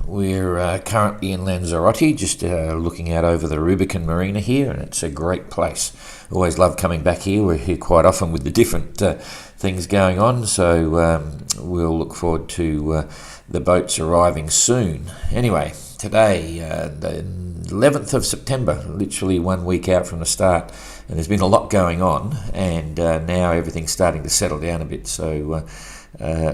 We're currently in Lanzarote, just looking out over the Rubicon Marina here, and it's a great place. Always love coming back here. We're here quite often with the different things going on, so we'll look forward to the boats arriving soon. Anyway, today, the 11th of September, literally 1 week out from the start, and there's been a lot going on, and now everything's starting to settle down a bit, so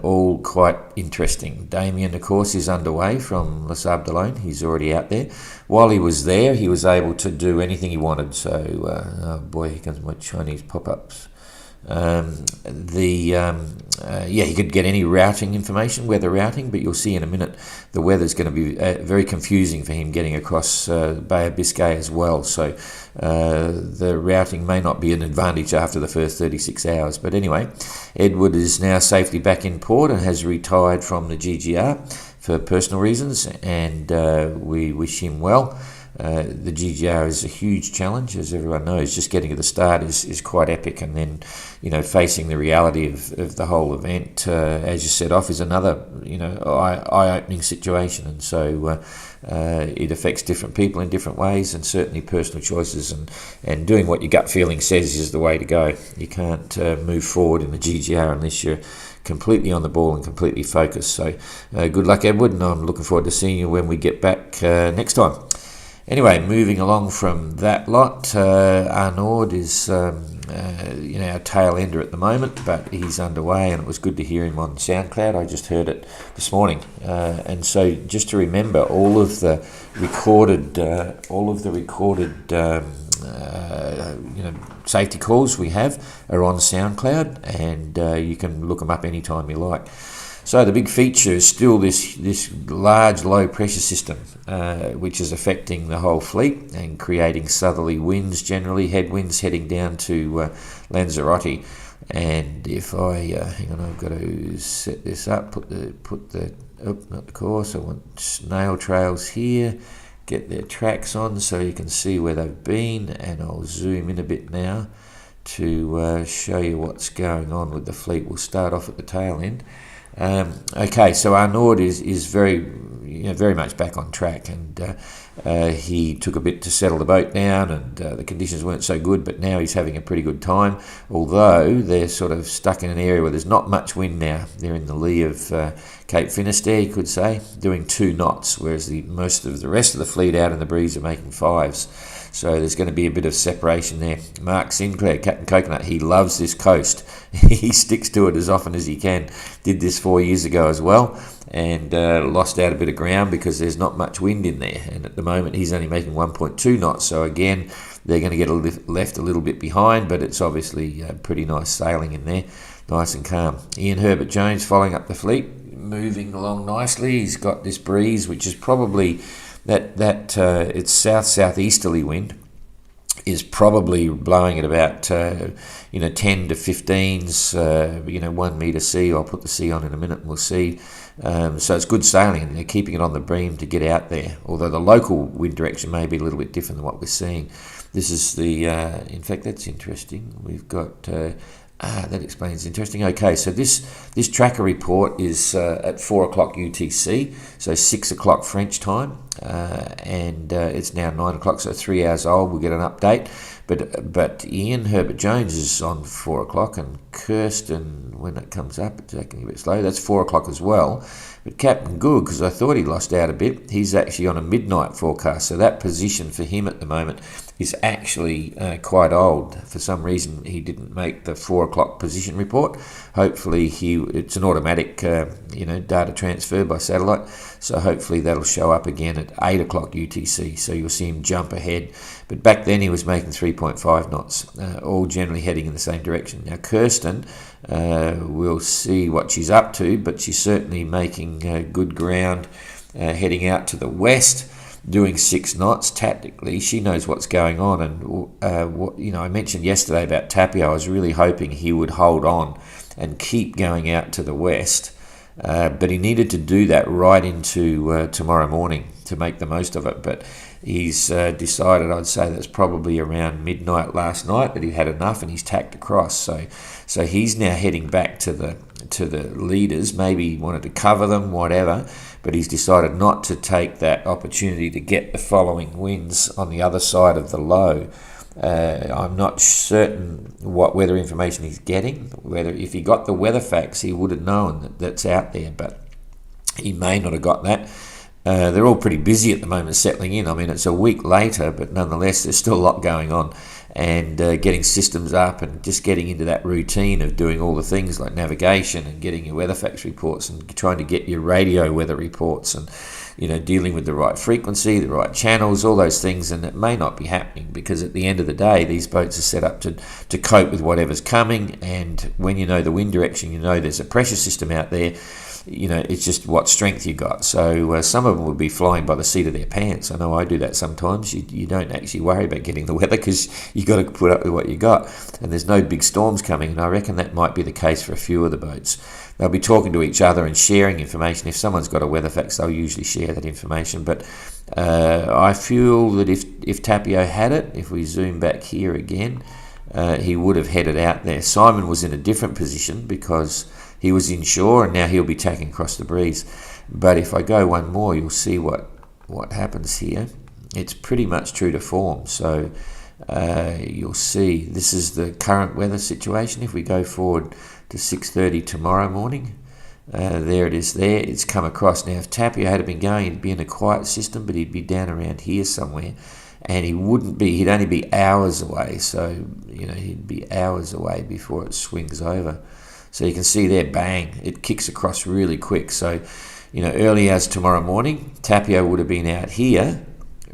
all quite interesting. Damien, of course, is underway from Les Sables d'Olonne. He's already out there. While he was there, he was able to do anything he wanted. So, oh boy, here comes my Chinese pop-ups. He could get any routing information, weather routing, but you'll see in a minute the weather's going to be very confusing for him getting across Bay of Biscay as well. So the routing may not be an advantage after the first 36 hours. But anyway, Edward is now safely back in port and has retired from the GGR for personal reasons, and we wish him well. The GGR is a huge challenge, as everyone knows. Just getting to the start is quite epic, and then, facing the reality of the whole event, as you set off, is another, eye-opening situation. And so it affects different people in different ways, and certainly personal choices, and doing what your gut feeling says is the way to go. You can't move forward in the GGR unless you're completely on the ball and completely focused. So good luck, Edward, and I'm looking forward to seeing you when we get back next time. Anyway, moving along from that lot, Arnaud is, our tail ender at the moment, but he's underway, and it was good to hear him on SoundCloud. I just heard it this morning, and so just to remember, all of the recorded safety calls we have are on SoundCloud, and you can look them up anytime you like. So the big feature is still this large low pressure system, which is affecting the whole fleet and creating southerly winds, generally headwinds heading down to Lanzarote. And if I hang on, I've got to set this up. Not the course. I want snail trails here. Get their tracks on so you can see where they've been, and I'll zoom in a bit now to show you what's going on with the fleet. We'll start off at the tail end. Okay, so Arnaud is very much back on track, and he took a bit to settle the boat down, and the conditions weren't so good, but now he's having a pretty good time, although they're sort of stuck in an area where there's not much wind now. They're in the lee of Cape Finisterre, you could say, doing 2 knots, whereas most of the rest of the fleet out in the breeze are making 5s. So there's going to be a bit of separation there. Mark Sinclair, Captain Coconut, he loves this coast. He sticks to it as often as he can. Did this 4 years ago as well, and lost out a bit of ground because there's not much wind in there. And at the moment, he's only making 1.2 knots. So again, they're going to get left a little bit behind, but it's obviously pretty nice sailing in there, nice and calm. Ian Herbert Jones following up the fleet, moving along nicely. He's got this breeze, which is probably it's southeasterly wind is probably blowing at about 10 to 15s, 1 metre sea. I'll put the sea on in a minute and we'll see. So it's good sailing, and they're keeping it on the beam to get out there, although the local wind direction may be a little bit different than what we're seeing. This is in fact, that's interesting. We've got that explains. Interesting. Okay, so this tracker report is at 4 o'clock UTC, so 6 o'clock French time, and it's now 9 o'clock, so 3 hours old. We'll get an update. But Ian Herbert Jones is on 4 o'clock, and Kirsten, when it comes up, it's acting a bit slow. That's 4 o'clock as well. But Captain Good, because I thought he lost out a bit, he's actually on a midnight forecast. So that position for him at the moment is actually quite old. For some reason, he didn't make the 4 o'clock position report. Hopefully, it's an automatic, data transfer by satellite. So hopefully that'll show up again at 8 o'clock UTC. So you'll see him jump ahead. But back then he was making 3.5 knots, all generally heading in the same direction. Now Kirsten, we'll see what she's up to, but she's certainly making good ground, heading out to the west, doing 6 knots tactically. She knows what's going on, and I mentioned yesterday about Tapio. I was really hoping he would hold on and keep going out to the west, but he needed to do that right into tomorrow morning to make the most of it. But he's decided, I'd say that's probably around midnight last night, that he had enough and he's tacked across. So he's now heading back to the leaders. Maybe he wanted to cover them, whatever. but he's decided not to take that opportunity to get the following winds on the other side of the low. I'm not certain what weather information he's getting. Whether if he got the weather facts, he would have known that that's out there, but he may not have got that. They're all pretty busy at the moment settling in. I mean, it's a week later, but nonetheless, there's still a lot going on. And getting systems up and just getting into that routine of doing all the things like navigation and getting your weather facts reports and trying to get your radio weather reports and, you know, dealing with the right frequency, the right channels, all those things. And it may not be happening because at the end of the day, these boats are set up to cope with whatever's coming. And when you know the wind direction, you know there's a pressure system out there. You know, it's just what strength you got. So some of them would be flying by the seat of their pants. I know I do that sometimes. You don't actually worry about getting the weather because you got to put up with what you got. And there's no big storms coming. And I reckon that might be the case for a few of the boats. They'll be talking to each other and sharing information. If someone's got a weather fax, they'll usually share that information. But I feel that if Tapio had it, if we zoom back here again, he would have headed out there. Simon was in a different position because he was inshore and now he'll be tacking across the breeze. But if I go one more, you'll see what happens here. It's pretty much true to form. So you'll see this is the current weather situation. If we go forward to 6:30 tomorrow morning, there it is there. It's come across. Now, if Tapio had been going, he'd be in a quiet system, but he'd be down around here somewhere. And he'd only be hours away. So, you know, he'd be hours away before it swings over. So you can see there, bang, it kicks across really quick. So, you know, early as tomorrow morning, Tapio would have been out here,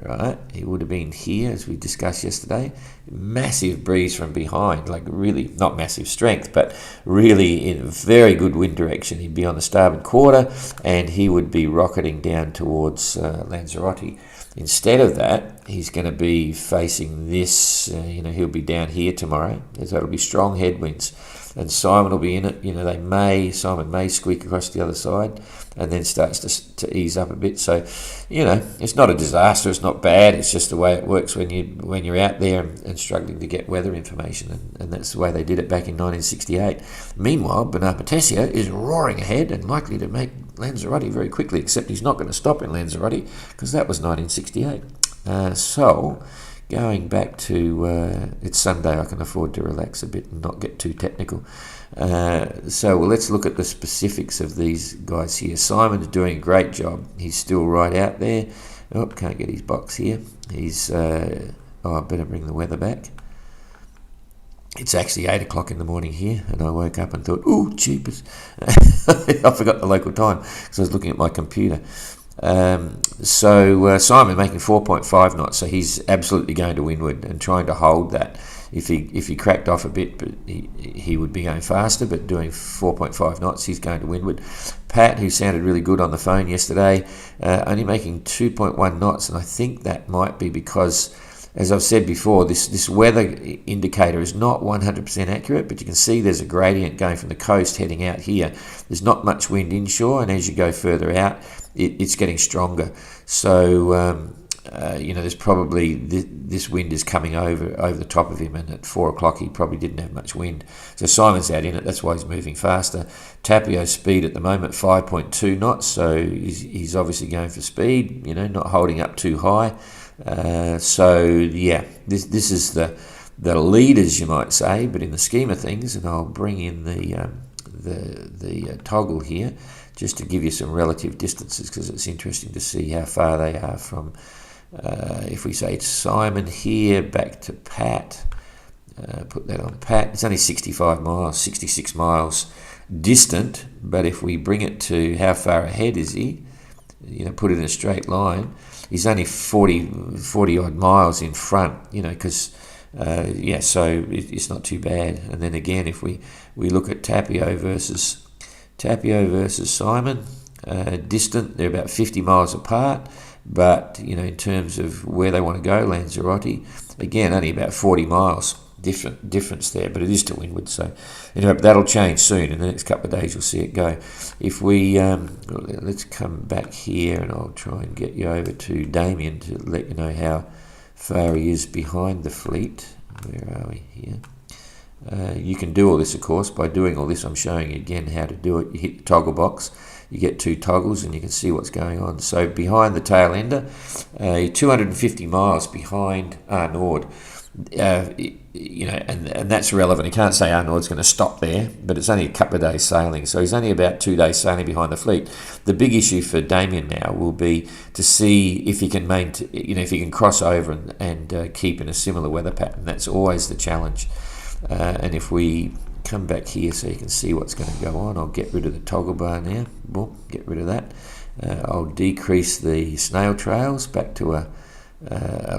right? He would have been here, as we discussed yesterday. Massive breeze from behind, like really, not massive strength, but really in a very good wind direction. He'd be on the starboard quarter, and he would be rocketing down towards Lanzarote. Instead of that, he's going to be facing this, you know, he'll be down here tomorrow. So it'll be strong headwinds. And Simon will be in it. You know, Simon may squeak across the other side and then starts to ease up a bit. So, you know, it's not a disaster. It's not bad. It's just the way it works when you're out there and struggling to get weather information. And that's the way they did it back in 1968. Meanwhile, Bernard Patessio is roaring ahead and likely to make Lanzarote very quickly, except he's not going to stop in Lanzarote because that was 1968. So, going back to, it's Sunday, I can afford to relax a bit and not get too technical. So let's look at the specifics of these guys here. Simon's doing a great job. He's still right out there. Oh, can't get his box here. He's, I better bring the weather back. It's actually 8 o'clock in the morning here, and I woke up and thought, ooh, cheapers. I forgot the local time because I was looking at my computer. So Simon making 4.5 knots, so he's absolutely going to windward and trying to hold that. If he cracked off a bit, but he would be going faster, but doing 4.5 knots, he's going to windward. Pat, who sounded really good on the phone yesterday, only making 2.1 knots, and I think that might be because, as I've said before, this weather indicator is not 100% accurate, but you can see there's a gradient going from the coast heading out here. There's not much wind inshore, and as you go further out, it's getting stronger. So, you know, there's probably this wind is coming over the top of him, and at 4 o'clock he probably didn't have much wind. So Simon's out in it, that's why he's moving faster. Tapio's speed at the moment, 5.2 knots, so he's obviously going for speed, you know, not holding up too high. So yeah, this is the leaders, you might say, but in the scheme of things, and I'll bring in the toggle here just to give you some relative distances because it's interesting to see how far they are from. If we say Simon here back to Pat, put that on Pat. It's only 65 miles, 66 miles distant. But if we bring it to how far ahead is he, you know, put it in a straight line. He's only 40 odd miles in front, you know, because, so it's not too bad. And then again, if we look at Tapio versus Simon, distant, they're about 50 miles apart. But, you know, in terms of where they want to go, Lanzarote, again, only about 40 miles difference there, but it is to windward. So, anyway, that'll change soon. In the next couple of days, you'll see it go. If we, let's come back here, and I'll try and get you over to Damien to let you know how far he is behind the fleet. Where are we here? You can do all this, of course. By doing all this, I'm showing you again how to do it. You hit the toggle box. you get 2 toggles and you can see what's going on. So behind the tail ender, 250 miles behind Arnaud. And that's relevant. You can't say Arnaud's going to stop there, but it's only a couple of days sailing, so he's only about 2 days sailing behind the fleet. The big issue for Damien now will be to see if he can if he can cross over and keep in a similar weather pattern. That's always the challenge. And if we come back here so you can see what's going to go on, I'll get rid of the toggle bar now. Boom, get rid of that. I'll decrease the snail trails back to a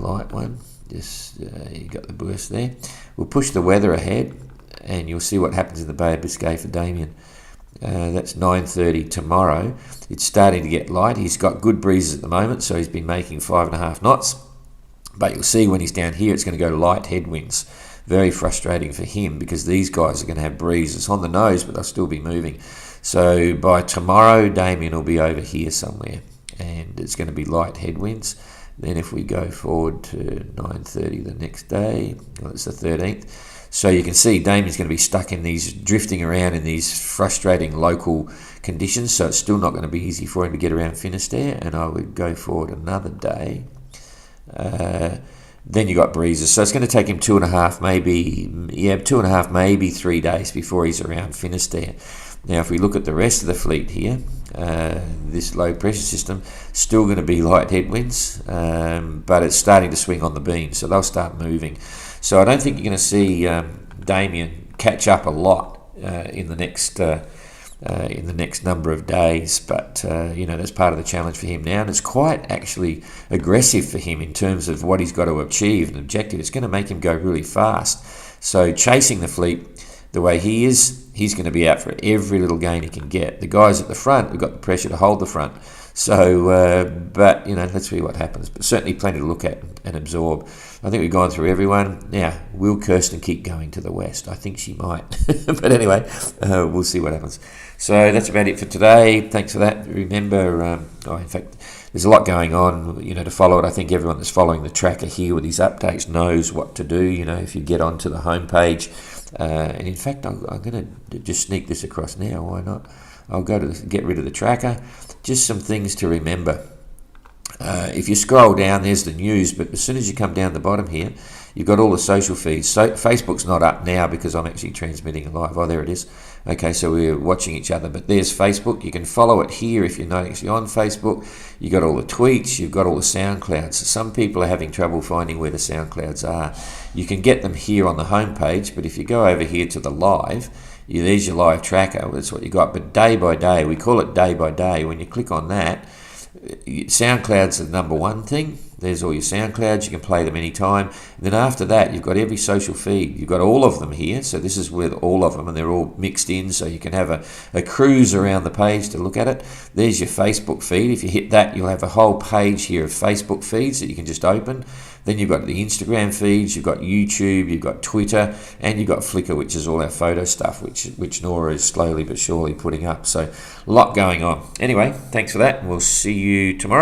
light one. Just you got the burst there. We'll push the weather ahead, and you'll see what happens in the Bay of Biscay for Damien. That's 9:30 tomorrow. It's starting to get light. He's got good breezes at the moment, so he's been making 5.5 knots. But you'll see when he's down here, it's going to go light headwinds. Very frustrating for him because these guys are going to have breezes on the nose, but they'll still be moving. So by tomorrow, Damien will be over here somewhere, and it's going to be light headwinds. Then if we go forward to 9:30 the next day, well, it's the 13th. So you can see Damien's going to be stuck in these, drifting around in these frustrating local conditions. So it's still not going to be easy for him to get around Finisterre. And I would go forward another day. Then you got breezes. So it's going to take him 2.5, maybe 3 days before he's around Finisterre. Now, if we look at the rest of the fleet here, this low pressure system, still going to be light headwinds, but it's starting to swing on the beam, so they'll start moving. So I don't think you're going to see Damien catch up a lot in the next number of days, but that's part of the challenge for him now, and it's quite actually aggressive for him in terms of what he's got to achieve, an objective. It's going to make him go really fast. So chasing the fleet the way he is, he's going to be out for every little gain he can get. The guys at the front have got the pressure to hold the front. So, but let's see what happens. But certainly plenty to look at and absorb. I think we've gone through everyone. Now, will Kirsten keep going to the west? I think she might. But anyway, we'll see what happens. So that's about it for today. Thanks for that. Remember, in fact, there's a lot going on, to follow it. I think everyone that's following the tracker here with these updates knows what to do. If you get onto the homepage, and in fact, I'm going to just sneak this across now. Why not? I'll go to get rid of the tracker. Just some things to remember. If you scroll down, there's the news, but as soon as you come down the bottom here, you've got all the social feeds. So Facebook's not up now because I'm actually transmitting live. Oh, there it is. Okay, so we're watching each other, but there's Facebook. You can follow it here if you're not actually on Facebook. You've got all the tweets. You've got all the SoundClouds. So some people are having trouble finding where the SoundClouds are. You can get them here on the homepage, but if you go over here to the live, there's your live tracker. That's what you got. But day by day, we call it day by day. When you click on that, SoundCloud's the number one thing. There's all your SoundClouds. You can play them anytime. And then after that, you've got every social feed. You've got all of them here. So this is with all of them, and they're all mixed in. So you can have a cruise around the page to look at it. There's your Facebook feed. If you hit that, you'll have a whole page here of Facebook feeds that you can just open. Then you've got the Instagram feeds, you've got YouTube, you've got Twitter, and you've got Flickr, which is all our photo stuff, which Nora is slowly but surely putting up. So a lot going on. Anyway, thanks for that, and we'll see you tomorrow.